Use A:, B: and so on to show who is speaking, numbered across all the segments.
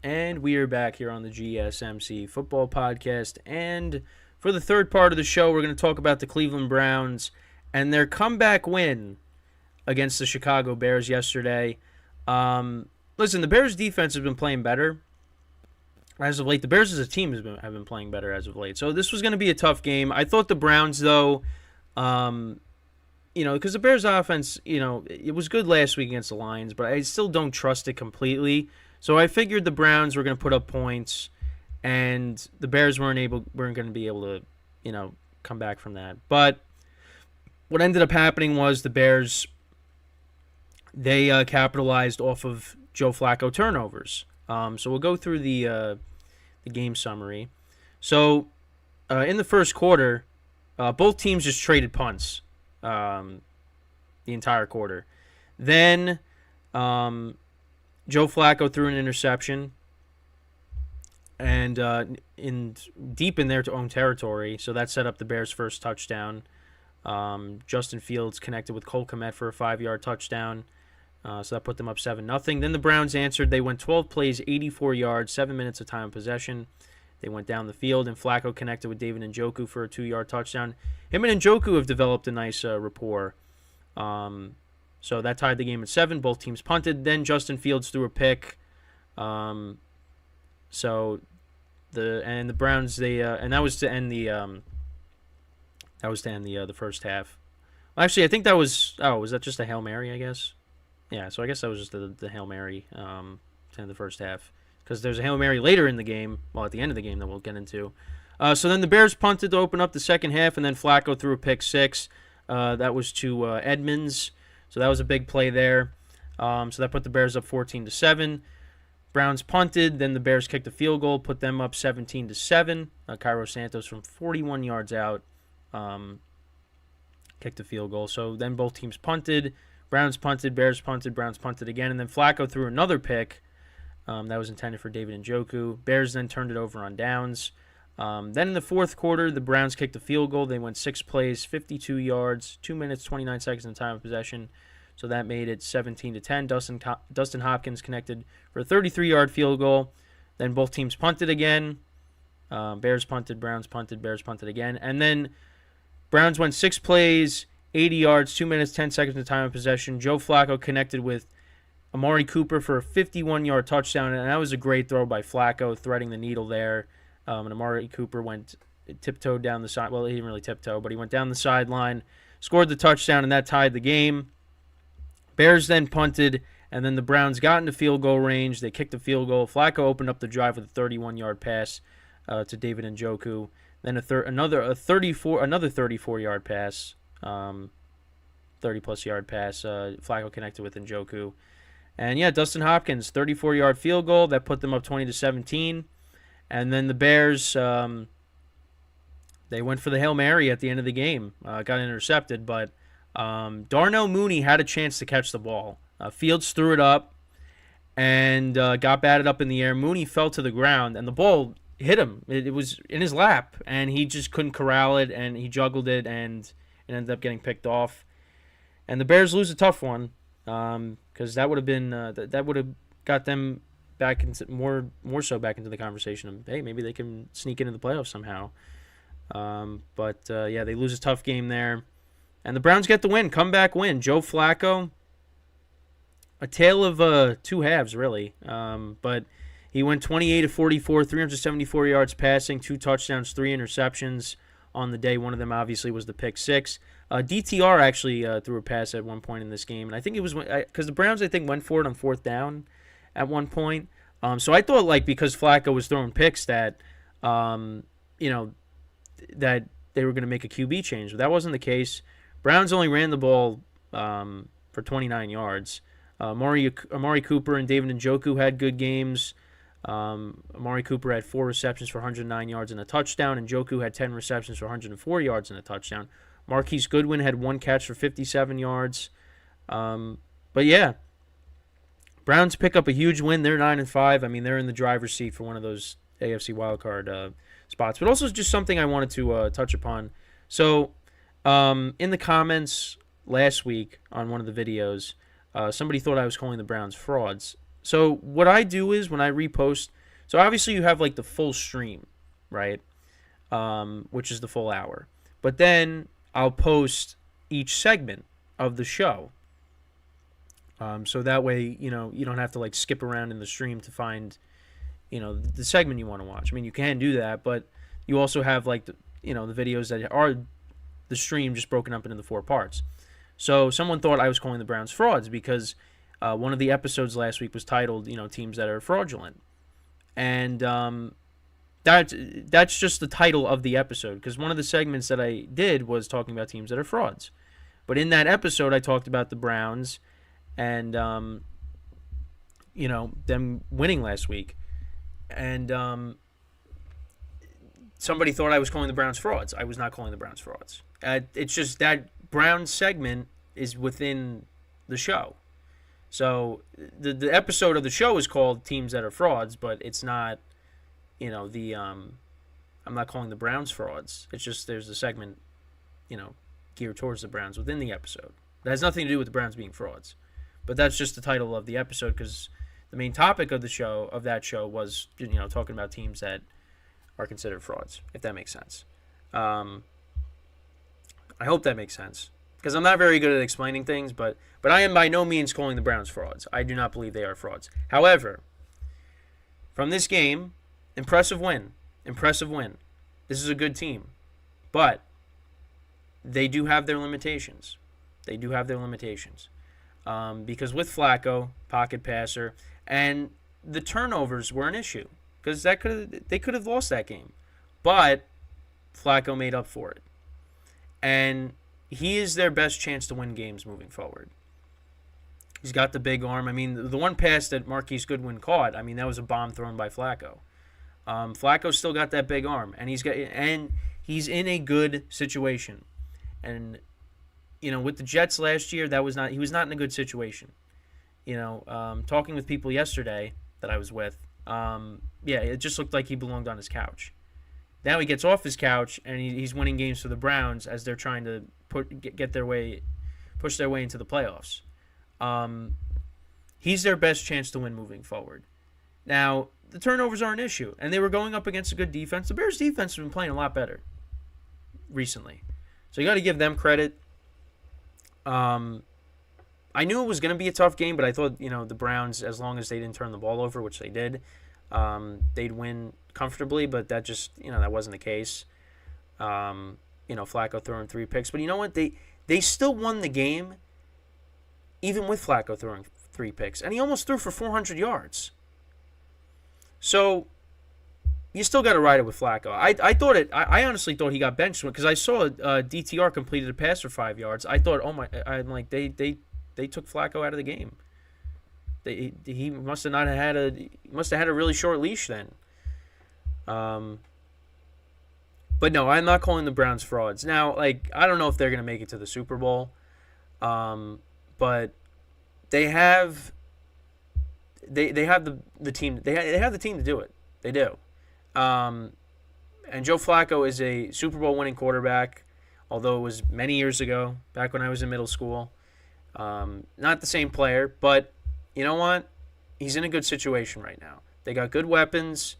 A: And we are back here on the GSMC Football Podcast. And for the third part of the show, we're going to talk about the Cleveland Browns and their comeback win against the Chicago Bears yesterday. Listen, the Bears defense has been playing better as of late. The Bears as a team have been playing better as of late. So this was going to be a tough game. I thought the Browns, though, because the Bears offense, it was good last week against the Lions, but I still don't trust it completely. So I figured the Browns were going to put up points, and the Bears weren't going to be able to, come back from that. But what ended up happening was the Bears, they capitalized off of Joe Flacco turnovers. So we'll go through the game summary. So in the first quarter, both teams just traded punts the entire quarter. Then Joe Flacco threw an interception, and deep in their own territory, so that set up the Bears' first touchdown. Justin Fields connected with Cole Kmet for a 5-yard touchdown, so that put them up 7-0. Then the Browns answered. They went 12 plays, 84 yards, 7 minutes of time of possession. They went down the field, and Flacco connected with David Njoku for a 2-yard touchdown. Him and Njoku have developed a nice rapport. So that tied the game at 7. Both teams punted. Then Justin Fields threw a pick. The Browns and that was to end the the first half. Actually, I think that was that just a Hail Mary, I guess? Yeah, so I guess that was just the Hail Mary to end the first half, because there's a Hail Mary later in the game, at the end of the game that we'll get into. So then the Bears punted to open up the second half, and then Flacco threw a pick six. That was to Edmonds. So that was a big play there. So that put the Bears up 14-7. Browns punted, then the Bears kicked a field goal, put them up 17-7. Cairo Santos from 41 yards out kicked a field goal. So then both teams punted. Browns punted, Bears punted, Browns punted again, and then Flacco threw another pick that was intended for David Njoku. Bears then turned it over on downs. Then in the fourth quarter, the Browns kicked a field goal. They went 6 plays, 52 yards, 2 minutes, 29 seconds in time of possession. So that made it 17-10. Dustin Hopkins connected for a 33-yard field goal. Then both teams punted again. Bears punted, Browns punted, Bears punted again. And then Browns went 6 plays, 80 yards, 2 minutes, 10 seconds in time of possession. Joe Flacco connected with Amari Cooper for a 51-yard touchdown. And that was a great throw by Flacco, threading the needle there. And Amari Cooper tiptoed down the side. Well, he didn't really tiptoe, but he went down the sideline, scored the touchdown, and that tied the game. Bears then punted, and then the Browns got into field goal range. They kicked the field goal. Flacco opened up the drive with a 31-yard pass to David Njoku. Then another 34-yard pass, 30-plus yard pass. Flacco connected with Njoku. And yeah, Dustin Hopkins, 34-yard field goal. That put them up 20-17. And then the Bears, they went for the Hail Mary at the end of the game. Got intercepted, but Darnell Mooney had a chance to catch the ball. Fields threw it up and got batted up in the air. Mooney fell to the ground, and the ball hit him. It was in his lap, and he just couldn't corral it, and he juggled it, and it ended up getting picked off. And the Bears lose a tough one, because that would have been that would have got them back into more so back into the conversation of, hey, maybe they can sneak into the playoffs somehow. But they lose a tough game there. And the Browns get the win, comeback win. Joe Flacco, a tale of two halves, really. But he went 28-44, 374 yards passing, 2 touchdowns, 3 interceptions on the day. One of them, obviously, was the pick six. DTR actually threw a pass at one point in this game. And I think it was because the Browns, I think, went for it on 4th down at one point. So I thought, because Flacco was throwing picks that, that they were going to make a QB change. But that wasn't the case. Browns only ran the ball for 29 yards. Amari Cooper and David Njoku had good games. Amari Cooper had 4 receptions for 109 yards and a touchdown, and Njoku had 10 receptions for 104 yards and a touchdown. Marquise Goodwin had 1 catch for 57 yards. But yeah, Browns pick up a huge win. They're 9-5. I mean, they're in the driver's seat for one of those AFC wildcard spots. But also just something I wanted to touch upon. So in the comments last week on one of the videos, somebody thought I was calling the Browns frauds. So what I do is when I repost, so obviously you have like the full stream, right? Which is the full hour. But then I'll post each segment of the show. So that way, you don't have to like skip around in the stream to find, the segment you want to watch. I mean, you can do that, but you also have like the videos that are the stream just broken up into the 4 parts. So someone thought I was calling the Browns frauds because one of the episodes last week was titled, teams that are fraudulent, and that's just the title of the episode because one of the segments that I did was talking about teams that are frauds. But in that episode, I talked about the Browns and them winning last week, and somebody thought I was calling the Browns frauds. I was not calling the Browns frauds. It's just that Browns segment is within the show. So the episode of the show is called Teams That Are Frauds, but it's not, I'm not calling the Browns frauds. It's just there's a segment, geared towards the Browns within the episode. That has nothing to do with the Browns being frauds. But that's just the title of the episode because the main topic of that show was, talking about teams that are considered frauds, if that makes sense. I hope that makes sense because I'm not very good at explaining things, but I am by no means calling the Browns frauds. I do not believe they are frauds. However, from this game, impressive win. This is a good team, but they do have their limitations. Because with Flacco, pocket passer, and the turnovers were an issue because they could have lost that game, but Flacco made up for it, and he is their best chance to win games moving forward. He's got the big arm. I mean, the one pass that Marquise Goodwin caught, I mean, that was a bomb thrown by Flacco. Flacco's still got that big arm, and he's in a good situation. And with the Jets last year, he was not in a good situation. Talking with people yesterday that I was with, it just looked like he belonged on his couch. Now he gets off his couch and he's winning games for the Browns as they're trying to push their way into the playoffs. He's their best chance to win moving forward. Now the turnovers are an issue, and they were going up against a good defense. The Bears' defense has been playing a lot better recently, so you got to give them credit. I knew it was going to be a tough game, but I thought the Browns, as long as they didn't turn the ball over, which they did, they'd win comfortably. But that just that wasn't the case. Flacco throwing 3 picks, but you know what? They still won the game, even with Flacco throwing 3 picks, and he almost threw for 400 yards. So you still got to ride it with Flacco. I honestly thought he got benched because I saw DTR completed a pass for 5 yards. I thought, I'm like they took Flacco out of the game. He must have had a really short leash then. But no, I'm not calling the Browns frauds. Now, I don't know if they're gonna make it to the Super Bowl, but they have the team. They have the team to do it. They do. And Joe Flacco is a Super Bowl winning quarterback, although it was many years ago, back when I was in middle school. Not the same player, but you know what? He's in a good situation right now. They got good weapons.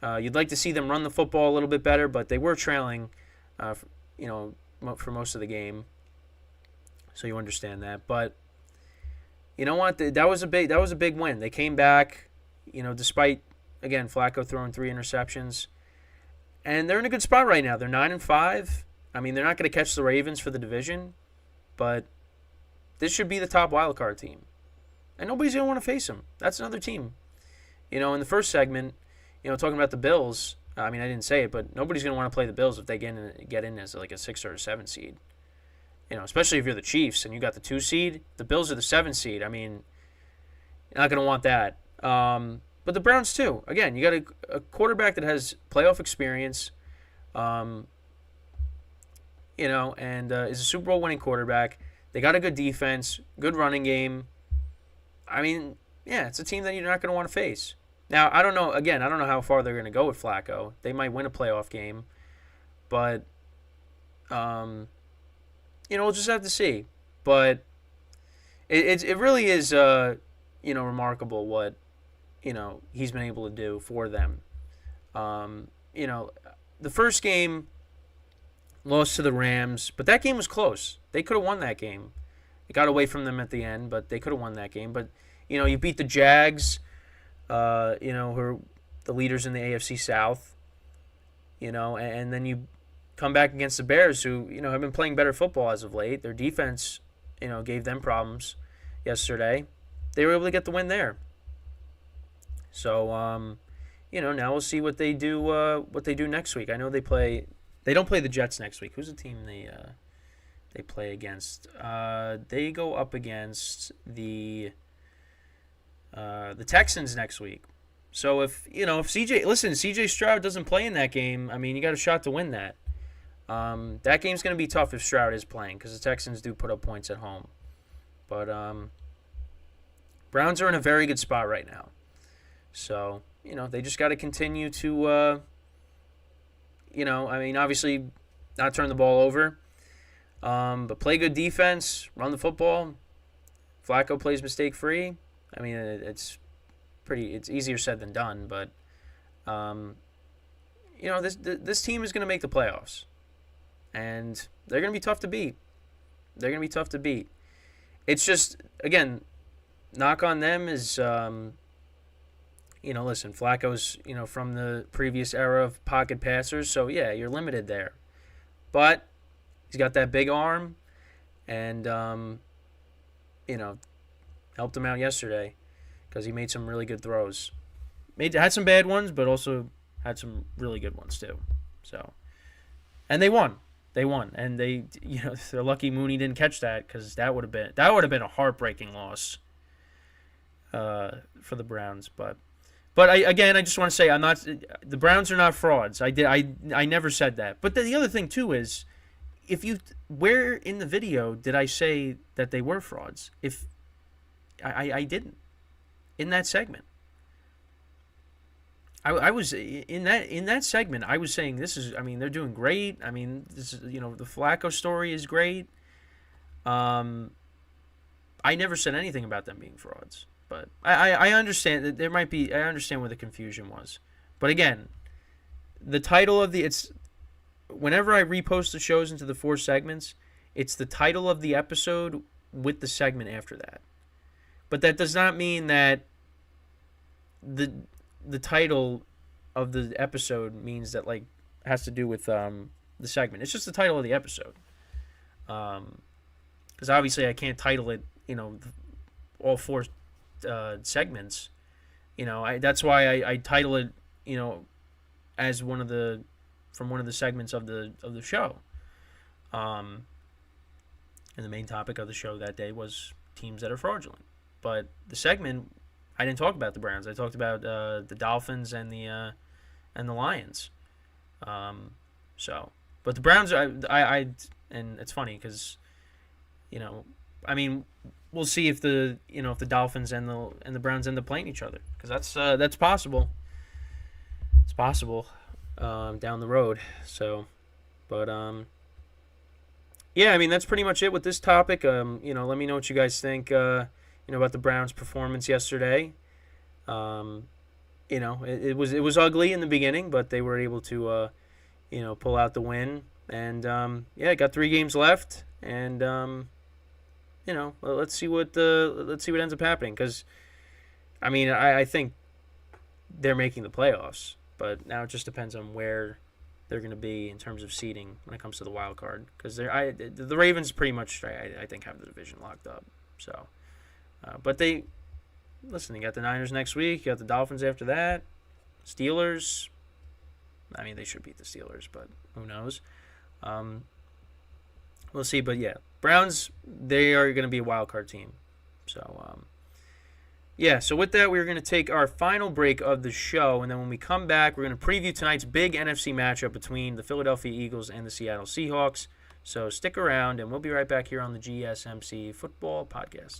A: You'd like to see them run the football a little bit better, but they were trailing, for most of the game. So you understand that. But you know what? That was a big win. They came back, despite, again, Flacco throwing 3 interceptions, and they're in a good spot right now. They're 9-5. I mean, they're not going to catch the Ravens for the division, but this should be the top wildcard team, and nobody's going to want to face them. That's another team. In the first segment, talking about the Bills. I mean, I didn't say it, but nobody's going to want to play the Bills if they get in as like a 6 or a 7 seed. Especially if you're the Chiefs and you got the 2 seed. The Bills are the 7 seed. I mean, you're not going to want that. But the Browns too. Again, you got a quarterback that has playoff experience, and is a Super Bowl winning quarterback. They got a good defense, good running game. I mean, yeah, it's a team that you're not going to want to face. Now, I don't know. Again, I don't know how far they're going to go with Flacco. They might win a playoff game, but we'll just have to see. But it really is. remarkable what, he's been able to do for them. The first game lost to the Rams, but that game was close. They could have won that game. It got away from them at the end, but they could have won that game. But, you beat the Jags, who are the leaders in the AFC South, and then you come back against the Bears, who, have been playing better football as of late. Their defense, gave them problems yesterday. They were able to get the win there. So, now we'll see what they do next week. I know they don't play the Jets next week. Who's the team they play against? They go up against the Texans next week. So if CJ Stroud doesn't play in that game, I mean, you got a shot to win that. That game's going to be tough if Stroud is playing, because the Texans do put up points at home. But Browns are in a very good spot right now. So, they just got to continue to, obviously not turn the ball over, but play good defense, run the football. Flacco plays mistake-free. I mean, it's easier said than done, but, this team is going to make the playoffs. And they're going to be tough to beat. It's just, again, knock on them is, listen, Flacco's, from the previous era of pocket passers, so yeah, you're limited there. But he's got that big arm, and, helped him out yesterday because he made some really good throws. Had some bad ones, but also had some really good ones too. So, and they won. And they're lucky Mooney didn't catch that, because that would have been a heartbreaking loss for the Browns. But I just want to say the Browns are not frauds. I never said that. But the other thing too is, where in the video did I say that they were frauds? If I didn't in that segment. I was in that segment. I was saying they're doing great. I mean, this is, the Flacco story is great. I never said anything about them being frauds, but I understand that there might be. I understand where the confusion was, but again, the title of whenever I repost the shows into the 4 segments, it's the title of the episode with the segment after that. But that does not mean that the title of the episode means that has to do with the segment. It's just the title of the episode. Because obviously I can't title it, all 4 segments. That's why I title it, as from one of the segments of the show. And the main topic of the show that day was teams that are fraudulent. But the segment, I didn't talk about the Browns. I talked about the Dolphins and the Lions. But the Browns, and it's funny because, we'll see if the Dolphins and the Browns end up playing each other, because that's possible. It's possible down the road. So, but yeah, that's pretty much it with this topic. Let me know what you guys think. About the Browns' performance yesterday. It was ugly in the beginning, but they were able to, pull out the win. And got 3 games left, and let's see what ends up happening. Because, I think they're making the playoffs, but now it just depends on where they're going to be in terms of seeding when it comes to the wild card. Because the Ravens pretty much, I think, have the division locked up. So. But they got the Niners next week. You got the Dolphins after that. Steelers. They should beat the Steelers, but who knows? We'll see. But yeah, Browns, they are going to be a wild card team. So, so with that, we're going to take our final break of the show. And then when we come back, we're going to preview tonight's big NFC matchup between the Philadelphia Eagles and the Seattle Seahawks. So stick around, and we'll be right back here on the GSMC Football Podcast.